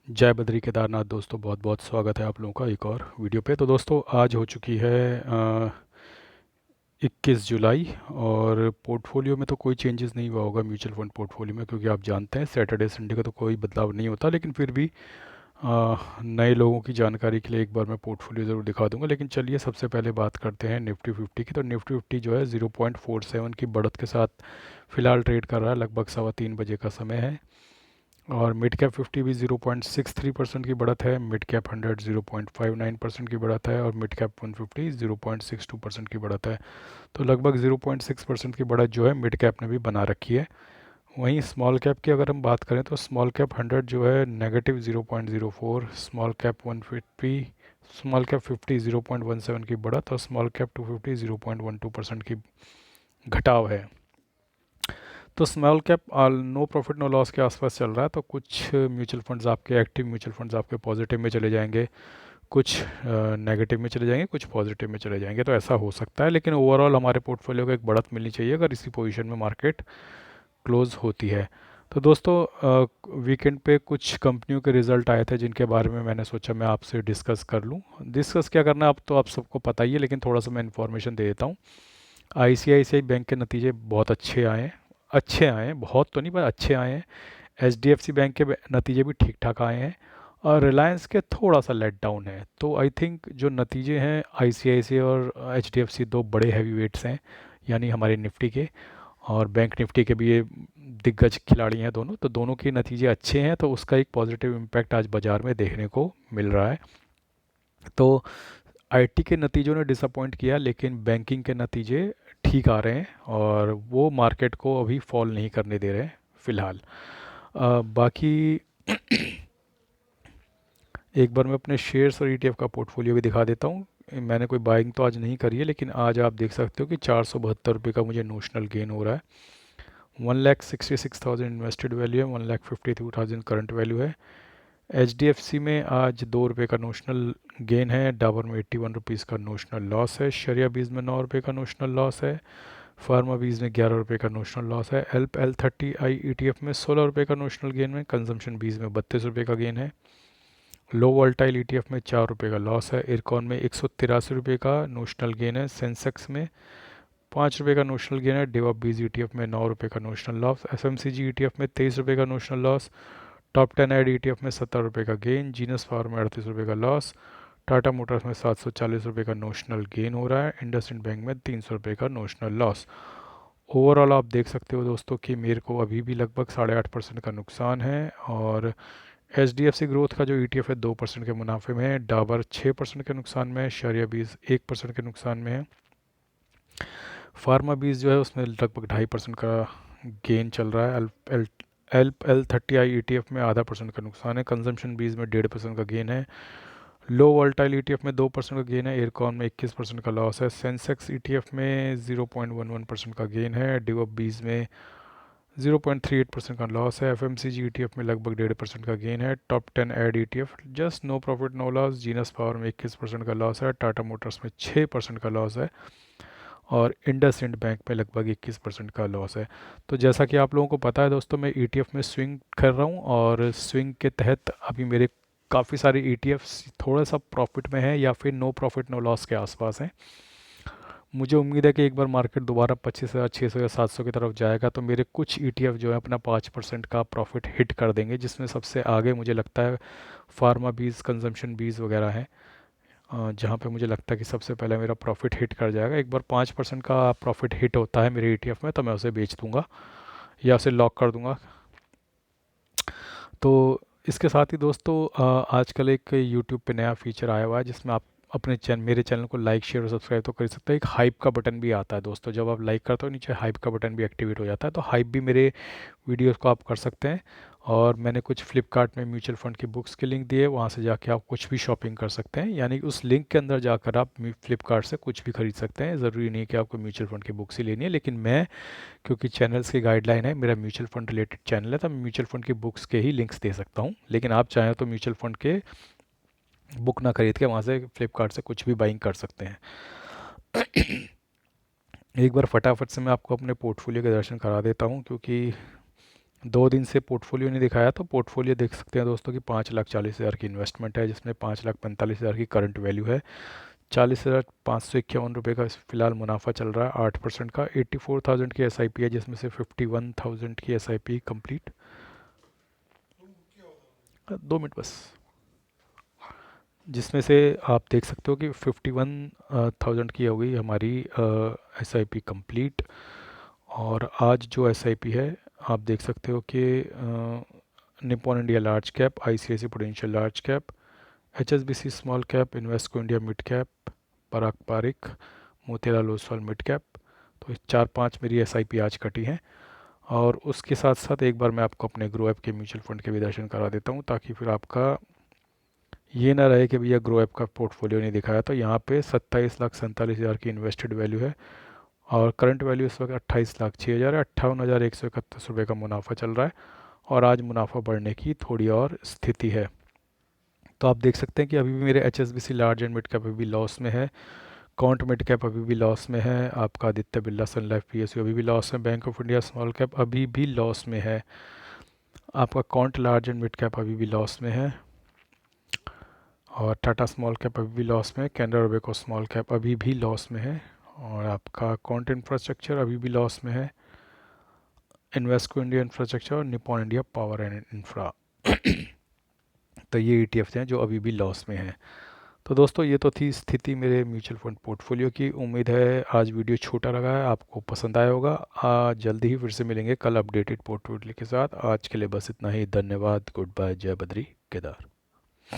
जय बद्री केदारनाथ दोस्तों, बहुत बहुत स्वागत है आप लोगों का एक और वीडियो पे। तो दोस्तों आज हो चुकी है 21 जुलाई। और पोर्टफोलियो में तो कोई चेंजेस नहीं हुआ होगा म्यूचुअल फंड पोर्टफोलियो में, क्योंकि आप जानते हैं सैटरडे संडे का तो कोई बदलाव नहीं होता। लेकिन फिर भी नए लोगों की जानकारी के लिए एक बार मैं पोर्टफोलियो ज़रूर दिखा दूंगा। लेकिन चलिए सबसे पहले बात करते हैं निफ्टी 50 की। तो निफ्टी 50 जो है 0.47 की बढ़त के साथ फिलहाल ट्रेड कर रहा है। लगभग 3:15 बजे का समय है। और मिड कैप 50 भी 0.63% की बढ़त है। मिड कैप 100 0.59% की बढ़त है। और मिड कैप 150 0.62% की बढ़त है। तो लगभग 0.6% की बढ़त जो है मिड कैप ने भी बना रखी है। वहीं स्मॉल कैप की अगर हम बात करें तो स्मॉल कैप 100 जो है negative 0.04, small cap 150, small cap 50 0.17 की बढ़त, और स्मॉल कैप 250 0.12% की घटाव है। तो small cap no profit no loss के आसपास चल रहा है। तो कुछ म्यूचुअल फंड्स आपके एक्टिव म्यूचुअल फंड्स आपके पॉजिटिव में चले जाएंगे, कुछ नेगेटिव में चले जाएंगे, कुछ पॉजिटिव में चले जाएंगे। तो ऐसा हो सकता है, लेकिन ओवरऑल हमारे पोर्टफोलियो को एक बढ़त मिलनी चाहिए अगर इसी पोजीशन में मार्केट क्लोज होती है। तो दोस्तों वीकेंड पे कुछ कंपनियों के रिजल्ट आए थे जिनके बारे में मैंने सोचा मैं आपसे डिस्कस कर लूँ। डिस्कस क्या करना है अब तो आप सबको पता ही है, लेकिन थोड़ा सा मैं इन्फॉर्मेशन दे देता हूँ। आईसीआईसीआई बैंक के नतीजे बहुत अच्छे आए हैं, बहुत तो नहीं पर अच्छे आए हैं। एचडीएफसी बैंक के नतीजे भी ठीक ठाक आए हैं। और रिलायंस के थोड़ा सा लेट डाउन है। तो आई थिंक जो नतीजे हैं आईसीआईसीआई और एचडीएफसी दो बड़े हैवी वेट्स हैं, यानी हमारे निफ्टी के और बैंक निफ्टी के भी ये दिग्गज खिलाड़ी हैं दोनों। तो दोनों के नतीजे अच्छे हैं, तो उसका एक पॉजिटिव इम्पैक्ट आज बाज़ार में देखने को मिल रहा है। तो आईटी के नतीजों ने डिसअपॉइंट किया, लेकिन बैंकिंग के नतीजे ठीक आ रहे हैं और वो मार्केट को अभी फॉल नहीं करने दे रहे हैं फ़िलहाल। बाकी एक बार मैं अपने शेयर्स और ईटीएफ का पोर्टफोलियो भी दिखा देता हूँ। मैंने कोई बाइंग तो आज नहीं करी है, लेकिन आज आप देख सकते हो कि 472 रुपये का मुझे नोशनल गेन हो रहा है। 1,66,000 इन्वेस्टेड वैल्यू है, 1,52,000 करंट वैल्यू है। एच डी एफ सी में आज 2 रुपये का नोशनल गेन है। डाबर में 81 रुपीज़ का नोशनल लॉस है। शरिया बीज में 9 रुपये का नोशनल लॉस है। फार्मा बीज में 11 रुपये का नोशनल लॉस है। L30I ETF में 16 रुपये का नोशनल गेन है। कंजम्पशन बीज में 32 रुपये का गेन है। लो वोल्टाइल ETF में 4 रुपये का लॉस है। इरकॉन में 183 रुपये का नोशनल गेन है। सेंसेक्स में 5 रुपये का नोशनल गेन है। डेवा बीज ETF में 9 रुपये का नोशनल लॉस। FMCG ETF में 23 रुपये का notional loss. Top 10 add ETF में 70 रुपये का गेन। जीनस फार्मा में 38 रुपये का लॉस। टाटा मोटर्स में 740 रुपये का नोशनल गेन हो रहा है। इंडसइंड बैंक में 300 रुपये का नोशनल लॉस। ओवरऑल आप देख सकते हो दोस्तों कि मेरे को अभी भी लगभग 8.5% का नुकसान है। और H D F C growth का जो ETF है 2% के मुनाफे में है। डाबर 6% के नुकसान में है। शरिया बीज 1% के नुकसान में है। फार्मा बीज जो है उसमें लगभग 2.5% का गेन चल रहा है। एल 30I ETF में 0.5% का नुकसान है। कंजम्पशन बीज में 1.5% का गेन है। लो वोल्टाइल ETF में 2% का गेन है। एयरकॉन में 21% का लॉस है। सेंसेक्स ETF में 0.11% का गेन है। डिवप बीज में 0.38% का लॉस है। FMCG ETF में लगभग 1.5% का गेन है। Top 10 add ETF just no profit no loss. Genus Power में 21% का लॉस है। टाटा मोटर्स में 6% का लॉस है। और इंडसइंड बैंक में लगभग 21% का लॉस है। तो जैसा कि आप लोगों को पता है दोस्तों, मैं ETF में स्विंग कर रहा हूँ और स्विंग के तहत अभी मेरे काफ़ी सारे ETFs थोड़ा सा प्रॉफिट में है या फिर नो प्रॉफिट नो लॉस के आसपास हैं। मुझे उम्मीद है कि एक बार मार्केट दोबारा 25,000 600 या 700 की तरफ जाएगा तो मेरे कुछ ETF जो है अपना 5% का प्रॉफिट हिट कर देंगे, जिसमें सबसे आगे मुझे लगता है फार्मा बीज, कंजम्पशन बीज वगैरह है। जहाँ पे मुझे लगता है कि सबसे पहले मेरा प्रॉफिट हिट कर जाएगा। एक बार 5% का प्रॉफिट हिट होता है मेरे ETF में तो मैं उसे बेच दूंगा या उसे लॉक कर दूंगा। तो इसके साथ ही दोस्तों आजकल एक यूट्यूब पे नया फीचर आया हुआ है जिसमें आप अपने मेरे चैनल को लाइक शेयर और सब्सक्राइब तो कर सकते हैं। एक हाइप का बटन भी आता है दोस्तों, जब आप लाइक करते हो नीचे हाइप का बटन भी एक्टिवेट हो जाता है। तो हाइप भी मेरे वीडियोस को आप कर सकते हैं। और मैंने कुछ फ्लिपकार्ट में म्यूचुअल फंड की बुक्स के लिंक दिए, वहाँ से जाके आप कुछ भी शॉपिंग कर सकते हैं। यानी उस लिंक के अंदर जाकर आप फ्लिपकार्ट से कुछ भी खरीद सकते हैं। ज़रूरी नहीं कि आपको म्यूचुअल फंड की बुक्स ही लेनी है, लेकिन मैं, क्योंकि चैनल्स की गाइडलाइन है, मेरा म्यूचुअल फंड रिलेटेड चैनल है, तो मैं म्यूचुअल फंड की बुक्स के ही लिंक्स दे सकता हूँ। लेकिन आप चाहें तो म्यूचुअल फंड के बुक ना खरीद के वहाँ से फ्लिपकार्ट से कुछ भी बाइंग कर सकते हैं। एक बार फटाफट से मैं आपको अपने पोर्टफोलियो के दर्शन करा देता हूँ, क्योंकि 2 दिन से पोर्टफोलियो नहीं दिखाया, तो पोर्टफोलियो देख सकते हैं दोस्तों कि 5,40,000 की इन्वेस्टमेंट है, जिसमें 5,45,000 की करंट वैल्यू है। 40,551 रुपये का फिलहाल मुनाफा चल रहा है 8% का। 84,000 की एसआईपी है, जिसमें से 51,000 की एसआईपी कंप्लीट। 2 मिनट बस। जिसमें से आप देख सकते हो कि 51,000 की हो गई हमारी एसआईपी कंप्लीट। और आज जो एसआईपी है आप देख सकते हो कि Nippon India large cap, ICICI Prudential large cap, HSBC small cap, Invesco India mid cap, Parag Parikh, Motilal Oswal mid cap. तो 4-5 मेरी एसआईपी आज कटी हैं। और उसके साथ साथ एक बार मैं आपको अपने ग्रो ऐप के म्यूचुअल फंड के भी दर्शन करा देता हूँ, ताकि फिर आपका ये ना रहे कि भैया ग्रो ऐप का पोर्टफोलियो नहीं दिखाया। तो यहाँ पे 27,47,000 की इन्वेस्टेड वैल्यू है, और करंट वैल्यू इस वक्त 28,06,000 है। 58,131 रुपये का मुनाफा चल रहा है, और आज मुनाफा बढ़ने की थोड़ी और स्थिति है। तो आप देख सकते हैं कि अभी भी मेरे H S B C large and mid cap अभी भी लॉस में है, काउंट मिड कैप अभी भी लॉस में है, आपका आदित्य बिरला सन लाइफ पी एस यू अभी भी लॉस में, bank of India small cap अभी भी लॉस में है, आपका count large and mid cap अभी भी लॉस में है, और टाटा स्मॉल कैप अभी भी लॉस में है, कैनरा रोबेको स्मॉल कैप अभी भी लॉस में है, और आपका काउंट इंफ्रास्ट्रक्चर अभी भी लॉस में है, इन्वेस्को इंडिया इंफ्रास्ट्रक्चर और Nippon India power and infra. तो ये ईटीएफ्स हैं जो अभी भी लॉस में हैं। तो दोस्तों ये तो थी स्थिति मेरे म्यूचुअल फंड पोर्टफोलियो की। उम्मीद है आज वीडियो छोटा लगा है, आपको पसंद आया होगा। आज जल्दी ही फिर से मिलेंगे कल अपडेटेड पोर्टफोलियो के साथ। आज के लिए बस इतना ही। धन्यवाद, गुड बाय, जय बद्री केदार।